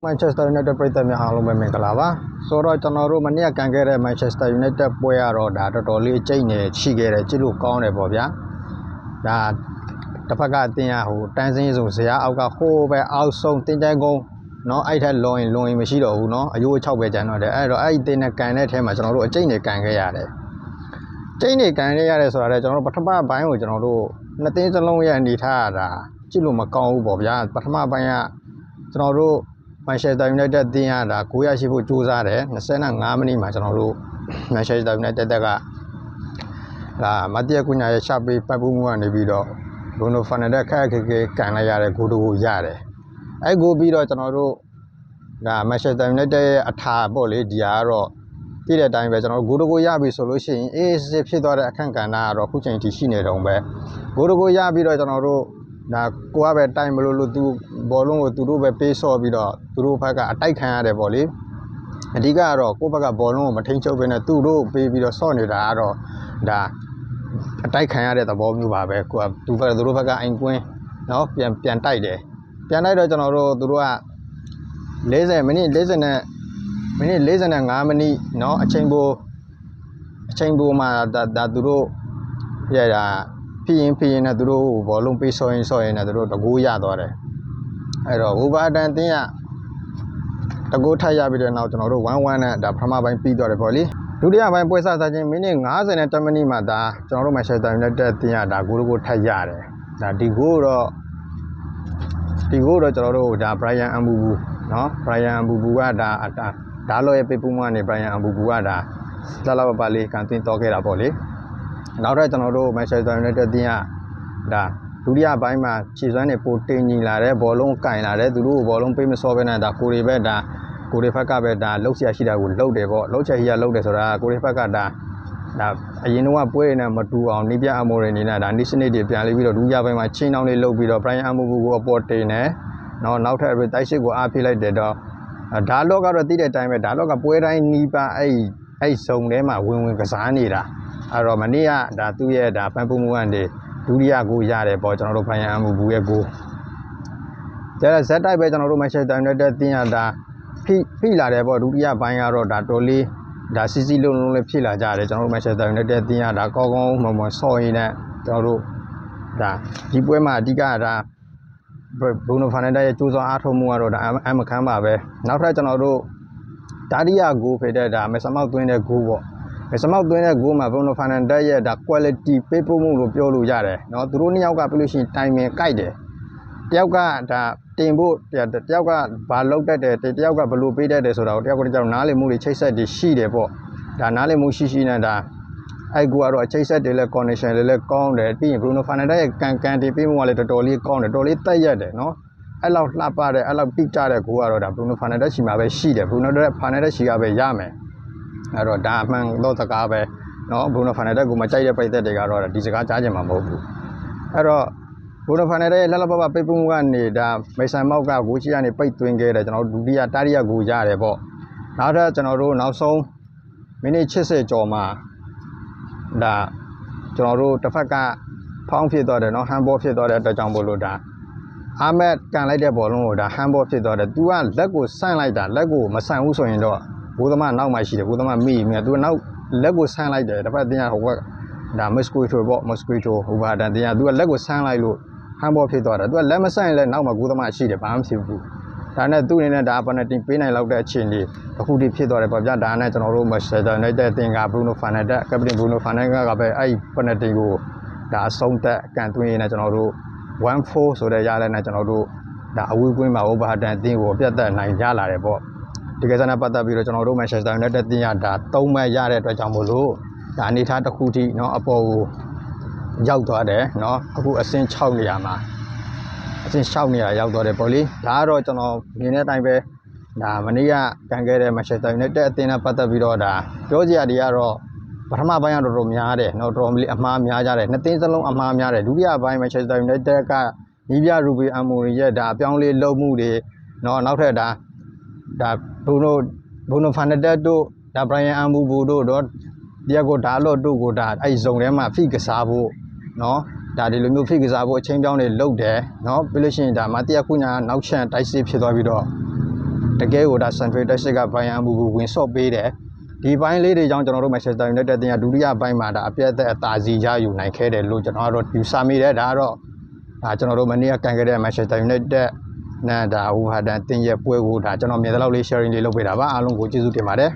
Manchester United ပြည်သက်များအားလုံးပဲမင်္ဂလာပါဆိုတော့ကျွန်တော်တို့မနေ့ကကန်ခဲ့တဲ့ Manchester United ပွဲရတော့ဒါတော်တော်လေးအကျိတ်နေရှိခဲ့တယ်ကြည့်လို့ကောင်းတယ်ပေါ့ဗျာဒါတစ်ဖက်ကအတင်းရဟိုတန်းစင်းစုံဇရာအောက်ကဟိုးပဲအောက်ဆုံးတင်းကျိုင်းကုန်းเนาะအဲ့ထက်လွန်ရင်မရှိတော့ဘူးเนาะအယိုး6ပဲကျန်တော့တယ်အဲ့တော့အဲ့ဒီတင်းနဲ့ကန်တဲ့အထဲမှာကျွန်တော်တို့အကျိတ်နေကန်ခဲ့ရတယ်ကျိတ်နေကန်ခဲ့ရတယ်ဆိုတာလည်းကျွန်တော်တို့ပထမပိုင်းကိုကျွန်တော်တို့နှစ်တင်းစလုံးရဲ့အနေထားရတာကြည့်လို့မကောင်းဘူးပေါ့ဗျာပထမပိုင်းကကျွန်တော်တို့Manchester United တင်းရတာ9ရရှိဖို့ကြိုးစားတယ်25မိနစ်မှာကျွန်တော်တို့ Manchester United ကဒါမတ်တီယာကူညာရဲ့ရှာပေးပတ်ဖို့မှုကနေပြီးတော့ Bruno Fernandes ခက်ခက်ခဲကန်လိုက်ရတဲ့ဂိုးတူကိုရတယ်အဲ့ဂိုးပြီးတော့ကျွန်တော်တို့ဒါ Manchester United ရဲ့အထာပေါ့လေဒီကတော့ပြည့်တဲ့အတိုင်းပဲကျွန်တော်တို့ဂိုးတူကိုရပြီဆိုလို့ရှိရင်အေးစစ်ဖြစ်သွားတဲ့အခန့်ကဏ္ဍကတော့ခုချိန်ထိရှိနေတော့ပဲဂိုးတူကိုရပြီးတော့ကျွန်တော်တို့ဒါကိုကပဲတိုင်မလို့သူဘောလုံးကိုသူတို့ပဲပေးဆော့ပြီးတော့သူတို့ဘက်ကအတိုက်ခံရတယ်ပေါ့လေအဓိကကတော့ကိုယ့်ဘက်ကဘောလုံးကိုမထိန်ချုပ်ဘဲနဲ့သူတို့ပေးပြီးတော့ဆော့နေတာကတော့ဒါအတိုက်ခံရတဲ့သဘောမျိုးပါပဲကိုကသူတို့ဘက်ကအိမ်ကွင်းเนาะပြန်တိုက်တယ်ပြန်တိုက်တော့ကျွန်တော်တို့သူတို့က40မိနစ်45မိနစ်เนาะအချိန်ပိုမှာဒါသူတို့ပြရတာဖြစ်ရင်နဲ့သူတို့ဘောလုံးပေးဆော့ရင်နဲ့သူတို့တကူရသွားတယ်အဲ့တော့ Wolverhampton တင်းကတကူထပ်ရပြီးတဲ့နောက်ကျွန်တော်တို့1-1နဲ့ဒါပထမပိုင်းပြီးသွားတယ်ပေါ့လေဒုတိယပိုင်းပွဲစားစားချင်းမိနစ်50မိနစ်မှာဒါကျွန်တော်တို့ Manchester United တင်းကဒါဂိုးထပ်ရတယ်ဒါဒီဂိုးတော့ကျွန်တော်တို့ဒါ Brian Ambubu เนาะ Brian Ambubu ကဒါလောရဲ့ပေးပူးမှနေ Brian Ambubu ကဒါလာပါလေးကန်တင်တော့ခဲ့တာပေါ့လေနောက်တော့ကျွန်တော်တို့ Manchester United တင်းကဒါဒုတိယပိုင်းမှာခြေစွမ်းနဲ့ပိုတင်ညီလာတဲ့ဘောလုံးကင်လာတဲ့သူတို့ဘောလုံးပေးမစောပဲနဲ့ဒါကိုရီဘက်ကပဲဒါလှုပ်ရှားရှိတာကိုလှုပ်တယ်ပေါ့လှုပ်ချင်ရလှုပ်တယ်ဆိုတာကိုရီဘက်ကဒါအရင်တော့ပွဲနေမတူအောင်နေပြအမော်တွေနေနဲ့ဒါနေ့စနစ်တွေပြန်လေးပြီးတော့ဒုတိယပိုင်းမှာချင်းတောင်းလေးလှုပ်ပြီးတော့ Brian Ambubu ကိုအပေါ်တင်တယ်နောက်ထပ်တိုက်စစ်ကိုအားဖိလိုက်တယ်တော့ဒါလော့ကတော့တိတဲ့အတိုင်းပဲဒါလော့ကပွဲတိုင်းနီးပါအဲ့စုံထဲမှာဝင်ကစားနေတာအဲ့တော့မနေ့ကဒါသူ့ရဲ့ဒါပန်းပုံမှုကနေဒုတိယကိုရတယ်ပေါ့ကျွန်တော်တို့ Brian Ambubu ရဲ့ကိုကျတော့ဇက်တိုက်ပဲကျွန်တော်တို့ Manchester United တင်းရတာဖိလာတယ်ပေါ့ဒုတိယပိုင်းကတော့ဒါတော်လေးဒါစီစီလုံးလေးဖိလာကြတယ်ကျွန်တော်တို့ Manchester United တင်းရတာကောင်းမွန်ဆော့ရင်းနဲ့ကျွန်တော်တို့ဒါဒီပွဲမှာအဓိကဒါ Bruno Fernandes ရဲ့ကြိုးစားအားထုတ်မှုကတော့ဒါအမခမ်းပါပဲနောက်ထပ်ကျွန်တော်တို့တာရီယာဂိုးဖိတဲ့ဒါမစမောက်သွင်းတဲ့ဂိုးပေါ့စမောက်သွင်းတဲ့ဂိုးမှာ Bruno Fernandes ရဲ့ဒါ quality ပေးပို့မှုလို့ပြောလို့ရတယ်เนาะသူတို့နှစ်ယောက်ကပြလို့ရှိရင်တိုင်ပင်ကိုက်တယ်တယောက်ကဒါတင်ဖို့တယောက်ကဘာလောက်တတ်တယ်တယောက်ကဘလို့ပေးတတ်တယ်ဆိုတာကိုတယောက်နားလည်မှုတွေချိတ်ဆက်တွေရှိတယ်ပေါ့ဒါနားလည်မှုရှိနဲ့ဒါအဲ့ကူကတော့ချိတ်ဆက်တွေလဲ connection တွေလဲကောင်းတယ်ပြီးရင် Bruno Fernandes ရဲ့ကန်တီပေးမှုကလည်းတော်တော်လေးကောင်းတယ်တော်လေးတက်ရက်တယ်เนาะအဲ့လောက်လှပတဲ့အဲ့လောက်တိကျတဲ့ဂိုးကတော့ဒါ Bruno Fernandes ရှိမှာပဲရှိတယ် Bruno Fernandes ရှိကပဲရမယ်အဲ့တော့ဒါအမှန်တော့စကားပဲเนาะ Bruno Fernandes ကိုမကြိုက်တဲ့ပိတ်သက်တွေကတော့ဒီစကားကြားချင်မှာမဟုတ်ဘူးအဲ့တော့ Bruno Fernandes ရဲ့လက်ပပိတ်ပုံကနေဒါမိတ်ဆန်မောက်ကဂိုးချီကနေပိတ်သွင်းခဲ့တယ်ကျွန်တော်ဒုတိယတာရီယာဂိုးရတယ်ပေါ့နောက်ထပ်ကျွန်တော်တို့နောက်ဆုံးမိနစ်80ကျော်မှာဒါကျွန်တော်တို့တစ်ဖက်ကဖောင်းဖြစ်သွားတယ်เนาะဟန်ဘောဖြစ်သွားတဲ့အတွက်ကြောင့်မို့လို့ဒါအာမက်ကန်လိုက်တဲ့ဘောလုံးကိုဒါဟန်ဘောဖြစ်သွားတယ်သူကလက်ကိုဆန့်လိုက်တာလက်ကိုမဆန့်ဘူးဆိုရင်တော့ဘိုးသမားနောက်မှရှိတယ်ဘိုးသမားမိမြသူကနောက်လက်ကိုဆန့်လိုက်တယ်တစ်ဖက်တင်းရဟိုဘက်ဒါမစကွီတိုပေါ့မစကွီတိုဟိုဘာတန်တင်းရသူကလက်ကိုဆန့်လိုက်လို့ဟန်ဘောဖြစ်သွားတယ်သူကလက်မဆန့်ရင်လည်းနောက်မှဘိုးသမားရှိတယ်ဘာမှမဖြစ်ဘူးဒါနဲ့သူ့အနေနဲ့ဒါပနတီပေးနိုင်လောက်တဲ့အခြေအနေအခုထိဖြစ်သွားတယ်ပေါ့ဗျာဒါနဲ့ကျွန်တော်တို့ Manchester United တင်က Bruno Fernandes ကပတိန် Bruno Fernandes ကပဲအဲ့ပနတီကိုဒါအဆုံးသက်ကန်သွင်းရင်းနဲ့ကျွန်တော်တို့ 1-4 ဆိုတဲ့ရတဲ့နဲ့ကျွန်တော်တို့ဒါအဝေးကွင်းမှာ Wolverhampton အသင်းကိုပြတ်သက်နိုင်ကြလာတယ်ပေါ့ဒီကိစ္စနဲ့ပတ်သက်ပြီးတော့ကျွန်တော်တို့ Manchester United တင်ရတာ3မှတ်ရတဲ့အတွက်ကြောင့်မို့လို့ဒါအနေထားတစ်ခုထိเนาะအပေါ်ကိုရောက်သွားတယ်เนาะအခုအဆင့်6နေရာမှာအဆင့်6နေရာရောက်သွားတယ်ပေါ့လေဒါကတော့ကျွန်တော်မြင်တဲ့အတိုင်းပဲဒါမနေ့ကကန်ခဲ့တဲ့ Manchester United အသင်းနဲ့ပတ်သက်ပြီးတော့ဒါပြောစရာတွေကတော့ပထမပိုင်းကတော့တော်များတယ်เนาะတော်အမှားများကြတယ်နှစ်သင်းစလုံးအမှားများတယ်ဒုတိယပိုင်း Manchester United ကနီးပြ Ruben Amorim ရဲ့ဒါအပြောင်းလေးလုပ်မှုတွေเนาะနောက်ထပ်ဒါ Bruno Fernandes တို့ဒါ Brian Ambubu တို့Diego Dalot တို့ကိုဒါအဲ့ဇုံထဲမှာဖိကစားဖို့เนาะဒါဒီလိုမျိုးဖိကစားဖို့အချိန်ပြောင်းတွေလုပ်တယ်เนาะပြီးလို့ရှိရင်ဒါမတီယာကုညာနောက်ချန်တိုက်စစ်ဖြစ်သွားပြီးတော့ တကယ်ကိုဒါ Central Tactic က Brian Mbubu ဝင်ဆော့ပေးတယ်ဒီပိုင်းလေးတွေကြောင့်ကျွန်တော်တို့ Manchester United တင်ကဒုတိယပိုင်းမှာဒါအပြည့်အသက်အသာစီရယူနိုင်ခဲ့တယ်လို့ကျွန်တော်တို့ယူဆမိတယ်ဒါကတော့ဒါကျွန်တော်တို့မနေ့ကကန်ခဲ့တဲ့ Manchester United နဲ့ဒါဟိုဟာတန်တင်ရဲ့ပွဲကိုဒါကျွန်တော်မြင်တဲ့လောက်လေး sharing လေးလုပ်ပေးတာပါအားလုံးကိုကျေးဇူးတင်ပါတယ်